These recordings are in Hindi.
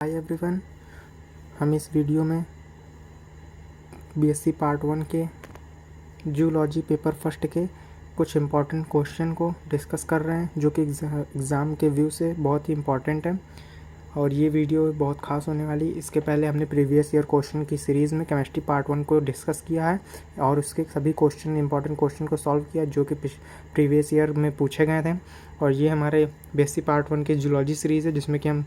हाय एवरीवन, हम इस वीडियो में बीएससी पार्ट 1 के जूलॉजी पेपर फर्स्ट के कुछ इम्पॉर्टेंट क्वेश्चन को डिस्कस कर रहे हैं, जो कि एग्ज़ाम के व्यू से बहुत ही इम्पॉर्टेंट है और ये वीडियो बहुत खास होने वाली। इसके पहले हमने प्रीवियस ईयर क्वेश्चन की सीरीज़ में केमिस्ट्री पार्ट 1 को डिस्कस किया है और उसके सभी क्वेश्चन इम्पॉर्टेंट क्वेश्चन को सॉल्व किया जो कि प्रीवियस ईयर में पूछे गए थे। और ये हमारे बीएससी पार्ट 1 की जूलॉजी सीरीज़ है, जिसमें कि हम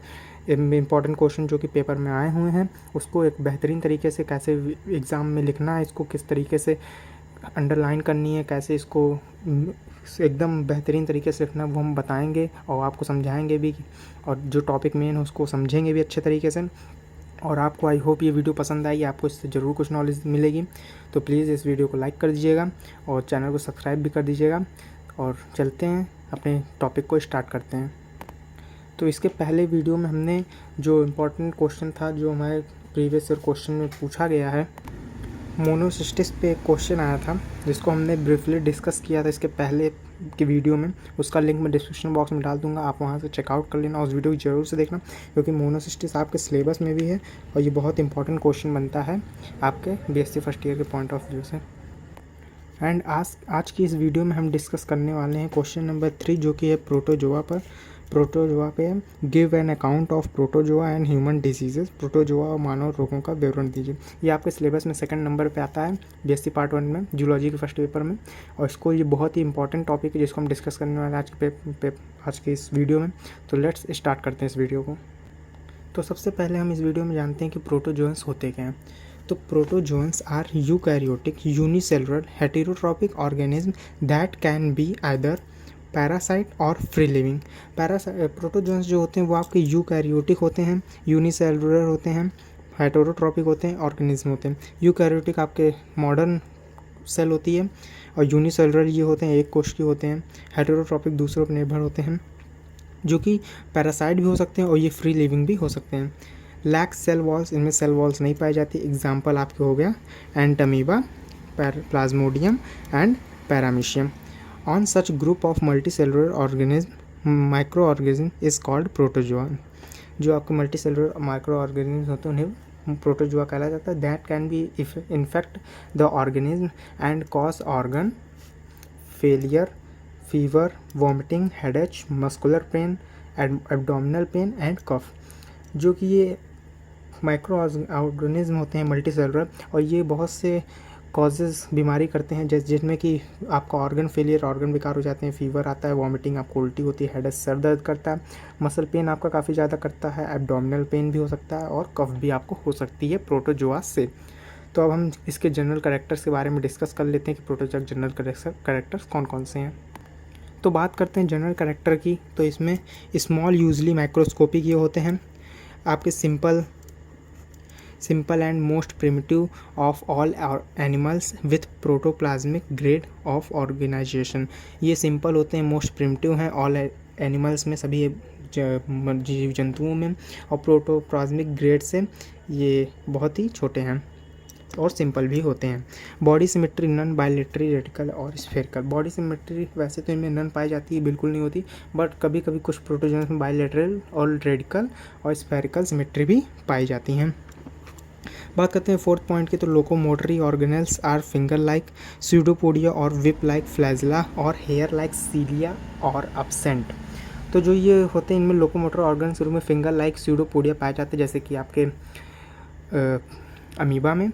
इम्पॉर्टेंट क्वेश्चन जो कि पेपर में आए हुए हैं उसको एक बेहतरीन तरीके से कैसे एग्ज़ाम में लिखना है, इसको किस तरीके से अंडरलाइन करनी है, कैसे इसको एकदम बेहतरीन तरीके से लिखना, वो हम बताएंगे और आपको समझाएंगे भी, और जो टॉपिक मेन है उसको समझेंगे भी अच्छे तरीके से। और आपको आई होप ये वीडियो पसंद आएगी, आपको इससे ज़रूर कुछ नॉलेज मिलेगी। तो प्लीज़ इस वीडियो को लाइक कर दीजिएगा और चैनल को सब्सक्राइब भी कर दीजिएगा। और चलते हैं अपने टॉपिक को स्टार्ट करते हैं। तो इसके पहले वीडियो में हमने जो इम्पोर्टेंट क्वेश्चन था, जो हमारे प्रीवियस ईयर क्वेश्चन में पूछा गया है, मोनोसिस्टिस पे एक क्वेश्चन आया था जिसको हमने ब्रीफली डिस्कस किया था इसके पहले की वीडियो में। उसका लिंक मैं डिस्क्रिप्शन बॉक्स में डाल दूंगा, आप वहां से चेकआउट कर लेना, उस वीडियो को जरूर से देखना, क्योंकि मोनोसिस्टिस आपके सिलेबस में भी है और ये बहुत इंपॉर्टेंट क्वेश्चन बनता है आपके बीएससी फर्स्ट ईयर के पॉइंट ऑफ व्यू से। एंड आज की इस वीडियो में हम डिस्कस करने वाले हैं क्वेश्चन नंबर 3, जो कि है प्रोटोजोआ पर। प्रोटोजोआ पे give an account of protozoa and human diseases. Protozoa और मानव रोगों का विवरण दीजिए। ये आपके सिलेबस में सेकंड नंबर पे आता है बीएससी पार्ट 1 में, जूलॉजी के फर्स्ट पेपर में। और इसको ये बहुत ही इंपॉर्टेंट टॉपिक है जिसको हम डिस्कस करने वाले हैं आज के इस वीडियो में। तो लेट्स स्टार्ट करते हैं इस वीडियो को। तो सबसे पहले हम इस वीडियो में जानते हैं कि प्रोटोजोन्स होते क्या हैं। तो protozoans are eukaryotic unicellular heterotrophic organism that can be either parasite or free living. Protozoans जो होते हैं वो आपके यूकैरियोटिक होते हैं, यूनिसेलुलर होते हैं, हेटेरोट्रॉपिक होते हैं, ऑर्गेनिज्म होते हैं। यूकैरियोटिक आपके मॉडर्न सेल होती है और यूनिसेलुलर ये होते हैं एक कोश के होते हैं। हेटेरोट्रॉपिक दूसरों पर निर्भर होते हैं, जो कि पैरासाइट भी हो सकते हैं और ये फ्री लिविंग भी हो सकते हैं। लैक्स सेल वॉल्स, इनमें सेल वॉल्स नहीं पाई जाती। एग्जाम्पल आपके हो गया Entamoeba, Plasmodium and paramecium. On such group of multicellular organism micro organism is called protozoa. जो आपके मल्टीसेलुलर माइक्रो ऑर्गेनिज्म होते हैं उन्हें प्रोटोजोआ कहा जाता है। That can be infect the organism and cause organ failure, fever, vomiting, headache, muscular pain, abdominal pain and cough. जो कि ये माइक्रो ऑर्गेनिज्म होते हैं मल्टीसेलुलर, और ये बहुत से कॉजेज़ बीमारी करते हैं, जिसमें कि आपका ऑर्गन फेलियर, ऑर्गन बेकार हो जाते हैं, फीवर आता है, वॉमिटिंग, आपको उल्टी होती है, हेडेक सर दर्द करता है, मसल पेन आपका काफ़ी ज़्यादा करता है, एब्डोमिनल पेन भी हो सकता है और कफ भी आपको हो सकती है प्रोटोजोआ से। तो अब हम इसके जनरल कैरेक्टर्स के बारे में डिस्कस कर लेते हैं कि प्रोटोजोआ जनरल कैरेक्टर्स कौन कौन से हैं। तो बात करते हैं जनरल कैरेक्टर की। तो इसमें स्मॉल यूजली माइक्रोस्कोपिक ये होते हैं, आपके simple and most primitive of all animals with protoplasmic grade of organisation. ये सिंपल होते हैं, मोस्ट प्रिमिटिव हैं ऑल एनिमल्स में, सभी जीव जंतुओं में, और प्रोटोप्लाज्मिक ग्रेड से ये बहुत ही छोटे हैं और सिंपल भी होते हैं। बॉडी सिमेट्री नन बायलेटरी रेडिकल और स्फेरिकल। बॉडी सिमेट्री वैसे तो इनमें नन पाई जाती है, बिल्कुल नहीं होती, बट कभी कभी कुछ प्रोटोजोन्स में बायलेटरल और रेडिकल और स्फेरिकल सिमेट्री भी पाई जाती हैं। बात करते हैं फोर्थ पॉइंट की। तो locomotory organelles are finger like pseudopodia और विप लाइक फ्लैजिला और हेयर लाइक सीलिया और अपसेंट। तो जो ये होते हैं इनमें लोकोमोटर ऑर्गन शुरू में फिंगर लाइक स्यूडोपोडिया पाए जाते हैं, जैसे कि आपके अमीबा में।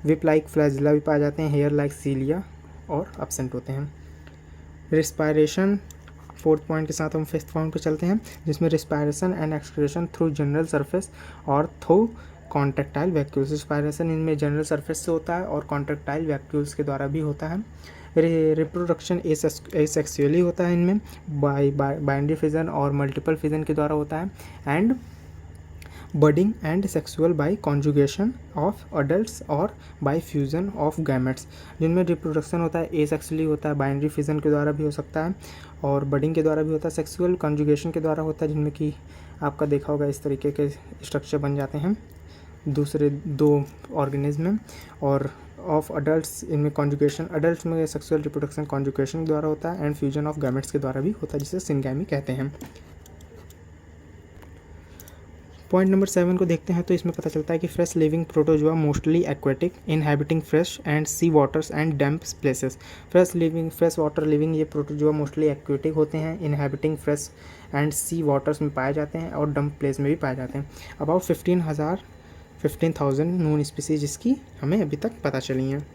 विप लाइक फ्लैजिला भी पाए जाते हैं, हेयर लाइक सीलिया और अपसेंट होते हैं। रिस्पायरेशन, फोर्थ पॉइंट के साथ हम फिफ्थ पॉइंट पे चलते हैं, जिसमें respiration and excretion through general surface और थ्रू कॉन्ट्रेक्टाइल वैक्यूल्स। रिस्पायरेशन इनमें जनरल सरफेस से होता है और कॉन्ट्रेक्टाइल वैक्यूल्स के द्वारा भी होता है। रिप्रोडक्शन एसेक्सुअली होता है इनमें, बाइनरी फिजन और मल्टीपल फिजन के द्वारा होता है। And budding and sexual by conjugation of adults और बाय फ्यूजन ऑफ गैमेट्स। जिनमें रिप्रोडक्शन होता है एसेक्सुअली होता है, बाइनरी फिजन के द्वारा भी हो सकता है और बडिंग के द्वारा भी होता है, सेक्सुअल कॉन्जुगेशन के द्वारा होता है, जिनमें कि आपका देखा होगा इस तरीके के स्ट्रक्चर बन जाते हैं दूसरे दो ऑर्गेनिज्म में। और ऑफ अडल्ट्स, इनमें कॉन्जुगेशन, अडल्ट्स में सेक्सुअल रिप्रोडक्शन कॉन्जुगेशन के द्वारा होता है एंड फ्यूजन ऑफ गैमेट्स के द्वारा भी होता है, जिसे सिंगैमी कहते हैं। पॉइंट नंबर 7 को देखते हैं तो इसमें पता चलता है कि fresh living protozoa mostly aquatic inhabiting fresh and sea waters and damp places. Fresh water living ये प्रोटोजोआ मोस्टली एक्वेटिक होते हैं, inhabiting fresh and sea waters में पाए जाते हैं और डंप प्लेस में भी पाए जाते हैं। अबाउट 15,000 नोन स्पीसीज इसकी हमें अभी तक पता चली हैं।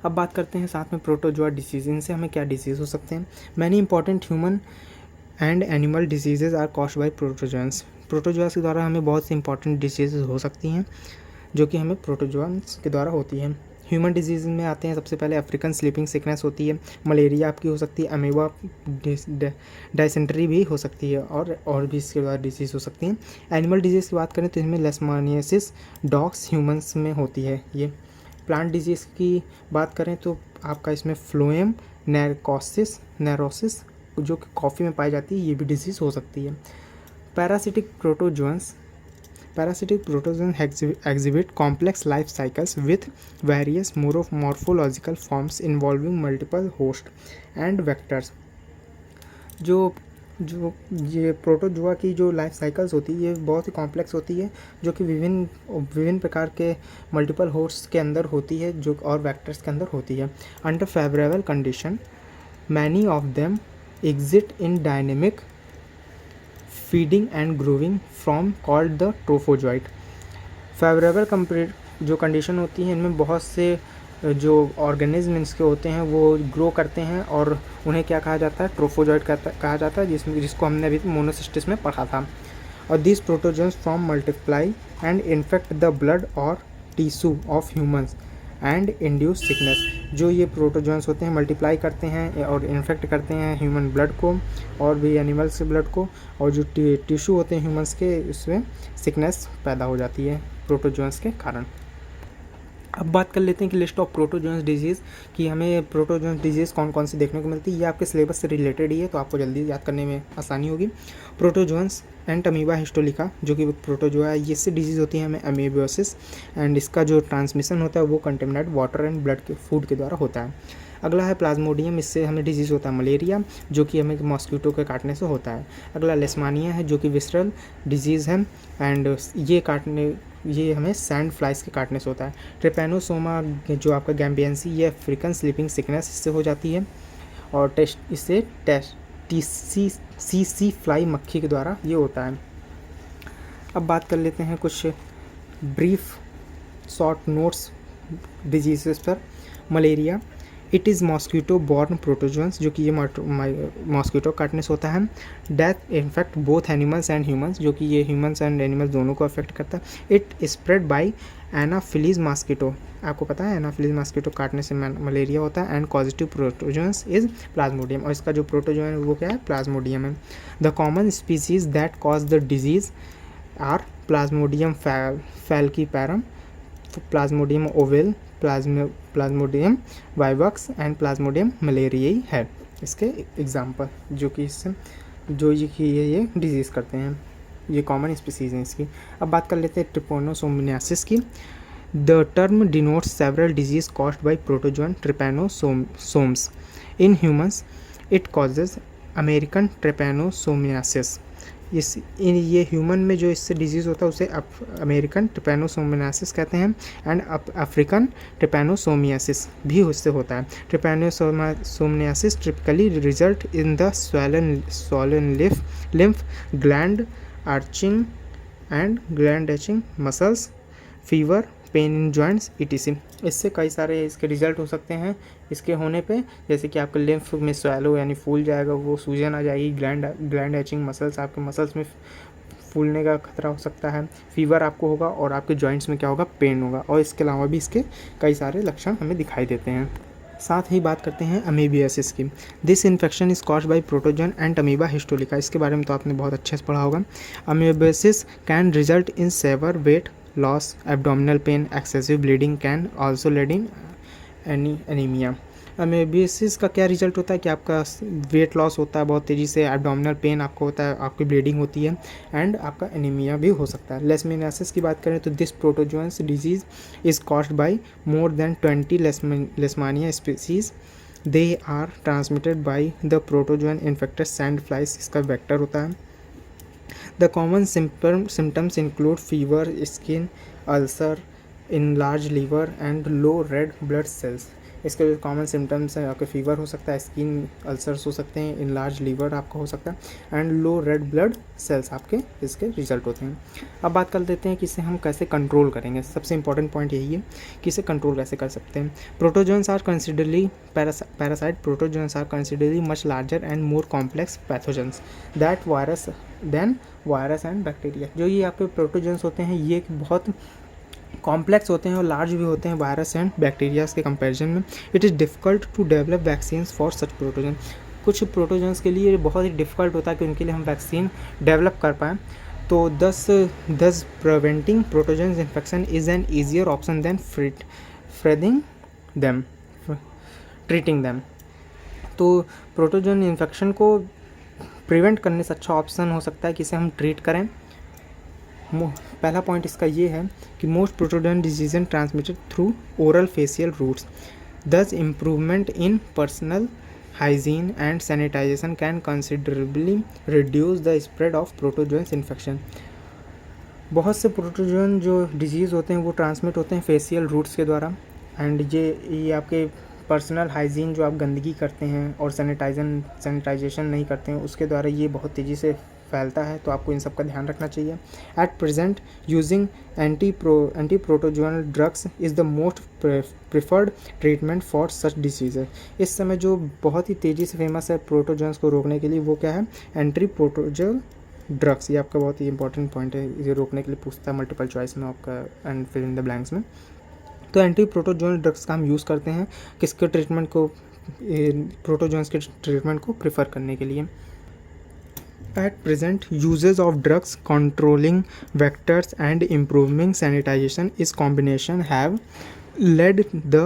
अब बात करते हैं साथ में प्रोटोजोआ डिसीज, इनसे हमें क्या डिसीज़ हो सकते हैं। Many important human and animal diseases are caused by protozoans. Protozoas के द्वारा हमें बहुत सी इंपॉर्टेंट डिसीज़ हो सकती हैं जो कि हमें प्रोटोजोअन्स के द्वारा होती हैं। ह्यूमन डिजीज़ में आते हैं सबसे पहले अफ्रीकन स्लीपिंग सिकनेस होती है, मलेरिया आपकी हो सकती है, अमीबा डायसेंट्री भी हो सकती है और भी इसके द्वारा डिजीज़ हो सकती हैं। एनिमल डिजीज़ की बात करें तो इसमें लेशमानियासिस डॉग्स ह्यूमंस में होती है। ये प्लांट डिजीज़ की बात करें तो आपका इसमें फ्लोएम नैरोसिस जो कि कॉफ़ी में पाई जाती है, ये भी डिजीज़ हो सकती है। Parasitic protozoans exhibit complex life cycles with various morphological forms involving multiple host and vectors। जो ये प्रोटोजोआ की जो लाइफ साइकिल्स होती है ये बहुत ही कॉम्प्लेक्स होती है, जो कि विभिन्न प्रकार के मल्टीपल होस्ट्स के अंदर होती है जो और वेक्टर्स के अंदर होती है। Under favourable condition many of them exit in dynamic feeding and growing from called the trophozoite. Favourable जो कंडीशन होती है इनमें बहुत से जो ऑर्गेनिज्म इसके होते हैं वो ग्रो करते हैं और उन्हें क्या कहा जाता है, ट्रोफोजॉइट कहा जाता है, जिसको हमने अभी मोनोसिस्टिस में पढ़ा था। और this protozoans form multiply and infect the blood और tissue of humans and induce sickness. जो ये प्रोटोजोन्स होते हैं मल्टीप्लाई करते हैं और इन्फेक्ट करते हैं ह्यूमन ब्लड को और भी एनिमल्स के ब्लड को, और जो टिश्यू होते हैं ह्यूमंस के उसमें सिकनेस पैदा हो जाती है प्रोटोजोन्स के कारण। अब बात कर लेते हैं कि लिस्ट ऑफ प्रोटोजोन्स डिजीज़ कि हमें प्रोटोजोन्स डिजीज़ कौन कौन सी देखने को मिलती है। ये आपके सिलेबस से रिलेटेड ही है तो आपको जल्दी याद करने में आसानी होगी। प्रोटोजोन्स एंड अमीबा हिस्टोलिका जो कि प्रोटोजोआ है, ये से डिजीज़ होती है हमें अमीबियोसिस, एंड इसका जो ट्रांसमिशन होता है वो कंटेमिनेट वाटर एंड ब्लड के फूड के द्वारा होता है। अगला है प्लाज्मोडियम, इससे हमें डिजीज़ होता है मलेरिया जो कि हमें मॉस्किटो के काटने से होता है। अगला लेशमानिया है जो कि विसरल डिजीज़ है एंड ये हमें सैंड फ्लाइज के काटने से होता है। ट्रिपैनोसोमा जो आपका गैम्बियंसी ये अफ्रीकन स्लीपिंग सिकनेस इससे हो जाती है और इससे टीसी फ्लाई मक्खी के द्वारा ये होता है। अब बात कर लेते हैं कुछ ब्रीफ शॉर्ट नोट्स डिजीज़ पर। Malaria it is mosquito borne protozoans जो कि ये मॉस्किटो काटने से होता है। Death infect both animals and humans जो कि ये ह्यूमंस एंड एनिमल्स दोनों को अफेक्ट करता है। It spread by Anopheles mosquito, आपको पता है एनाफिलीज मॉस्किटो काटने से मलेरिया होता है। And positive protozoans is Plasmodium, और इसका जो प्रोटोजोन है वो क्या है, प्लाज्मोडियम है। The common species that cause the disease are plasmodium falciparum, plasmodium ovale, plasmodium vivax and plasmodium malariae है इसके एग्जाम्पल, जो कि इससे जो ये डिजीज़ करते हैं, ये कॉमन स्पीसीज़ हैं इसकी। अब बात कर लेते हैं ट्रिपैनोसोमनियासिस की। The term denotes several disease caused by protozoan trypanosomes in humans. It causes American trypanosomiasis. ये ह्यूमन में जो इससे डिजीज़ होता है उसे अमेरिकन ट्रिपैनोसोमनियासिस कहते हैं एंड अफ्रीकन ट्रिपैनोसोमियासिस भी उससे होता है। Trypanosomiasis typically result in the swollen lymph gland arching and gland arching muscles, fever, pain in joints etc। इससे कई सारे इसके रिजल्ट हो सकते हैं इसके होने पे, जैसे कि आपके लिम्फ में स्वैलो यानी फूल जाएगा, वो सूजन आ जाएगी, ग्लैंड एचिंग मसल्स, आपके मसल्स में फूलने का खतरा हो सकता है, फीवर आपको होगा और आपके जॉइंट्स में क्या होगा, पेन होगा। और इसके अलावा भी इसके कई सारे लक्षण हमें दिखाई देते हैं। साथ ही बात करते हैं अमीबियासिस की। This infection is caused by protozoan and amoeba histolytica, इसके बारे में तो आपने बहुत अच्छे से पढ़ा होगा। Amoebiasis can result in severe weight loss, abdominal pain, excessive bleeding can also lead in anemia। Amoebiasis का क्या रिजल्ट होता है कि आपका वेट लॉस होता है बहुत तेज़ी से, एब्डोमिनल पेन आपको होता है, आपकी ब्लीडिंग होती है एंड आपका एनीमिया भी हो सकता है। लेशमानियासिस की बात करें तो this protozoans disease is caused by more than 20 Leishmania species. They are transmitted by the protozoan infected sand flies, इसका वेक्टर होता है। The common symptoms include fever, skin ulcer, enlarge liver and low red blood cells. इसके जो कॉमन सिम्टम्स हैं आपके फीवर हो सकता है, स्किन अल्सर्स हो सकते हैं, इनलार्ज लीवर आपका हो सकता है and low red blood sales आपके इसके रिजल्ट होते हैं। अब बात कर लेते हैं कि इसे हम कैसे कंट्रोल करेंगे। सबसे इंपॉर्टेंट पॉइंट यही है कि इसे कंट्रोल कैसे कर सकते हैं। Protozoans are considerably parasite protozoans are considerably much larger and more complex pathogens that virus and bacteria. जो ये आपके प्रोटोजोन्स होते हैं ये बहुत कॉम्प्लेक्स होते हैं और लार्ज भी होते हैं वायरस एंड बैक्टीरियाज के कंपैरिजन में। It is difficult to develop vaccines for such protozoan. कुछ प्रोटोजन्स के लिए बहुत ही डिफ़िकल्ट होता है कि उनके लिए हम वैक्सीन डेवलप कर पाएँ। तो thus preventing protozoan infection is an easier option than treating them. तो प्रोटोजन इन्फेक्शन को प्रिवेंट करने से अच्छा ऑप्शन हो सकता है कि इसे हम ट्रीट करें। पहला पॉइंट इसका ये है कि most protozoan disease transmitted through oral facial routes, thus improvement in personal hygiene and sanitization can considerably reduce the spread of protozoans infection. बहुत से प्रोटोजोन जो डिजीज़ होते हैं वो ट्रांसमिट होते हैं फेशियल रूट्स के द्वारा एंड ये आपके पर्सनल हाइजीन जो आप गंदगी करते हैं और सैनिटाइजेशन नहीं करते हैं उसके द्वारा ये बहुत तेज़ी से फैलता है। तो आपको इन सब का ध्यान रखना चाहिए। At present using anti प्रोटोजोनल drugs is the most preferred treatment for such diseases. इस समय जो बहुत ही तेज़ी से फेमस है प्रोटोजोन्स को रोकने के लिए वो क्या है, एंटी प्रोटोजोनल ड्रग्स। ये आपका बहुत ही इंपॉर्टेंट पॉइंट है, इसे रोकने के लिए पूछता है मल्टीपल चॉइस में आपका and fill in the blanks में। तो एंटी प्रोटोजोनल ड्रग्स का हम यूज़ करते हैं किसके ट्रीटमेंट को, प्रोटोजोन्स के ट्रीटमेंट को प्रिफर करने के लिए। At present, uses of drugs controlling vectors and improving sanitation is combination have led the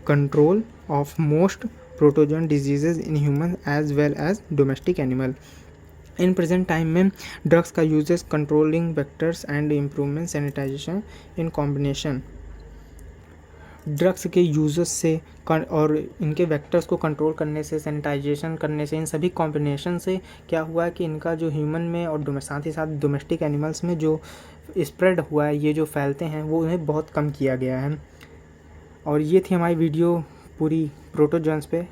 control of most protozoan diseases in human as well as domestic animal. In present time में ड्रग्स का uses controlling vectors and improvement sanitisation in combination, drugs के यूजेस से और इनके वेक्टर्स को कंट्रोल करने से, सैनिटाइजेशन करने से, इन सभी कॉम्बिनेशन से क्या हुआ है कि इनका जो ह्यूमन में और साथ ही साथ डोमेस्टिक एनिमल्स में जो स्प्रेड हुआ है, ये जो फैलते हैं वो उन्हें बहुत कम किया गया है। और ये थी हमारी वीडियो पूरी प्रोटोजोन्स पे।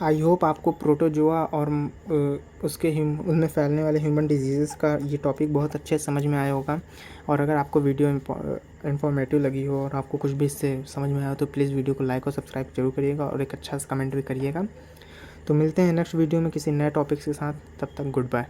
आई होप आपको प्रोटोजोआ और उनमें फैलने वाले ह्यूमन डिजीज़ का ये टॉपिक बहुत अच्छे समझ में आया होगा। और अगर आपको वीडियो इन्फॉर्मेटिव लगी हो और आपको कुछ भी इससे समझ में आया हो तो प्लीज़ वीडियो को लाइक और सब्सक्राइब जरूर करिएगा और एक अच्छा सा कमेंट भी करिएगा। तो मिलते हैं नेक्स्ट वीडियो में किसी नए टॉपिक के साथ, तब तक गुड बाय।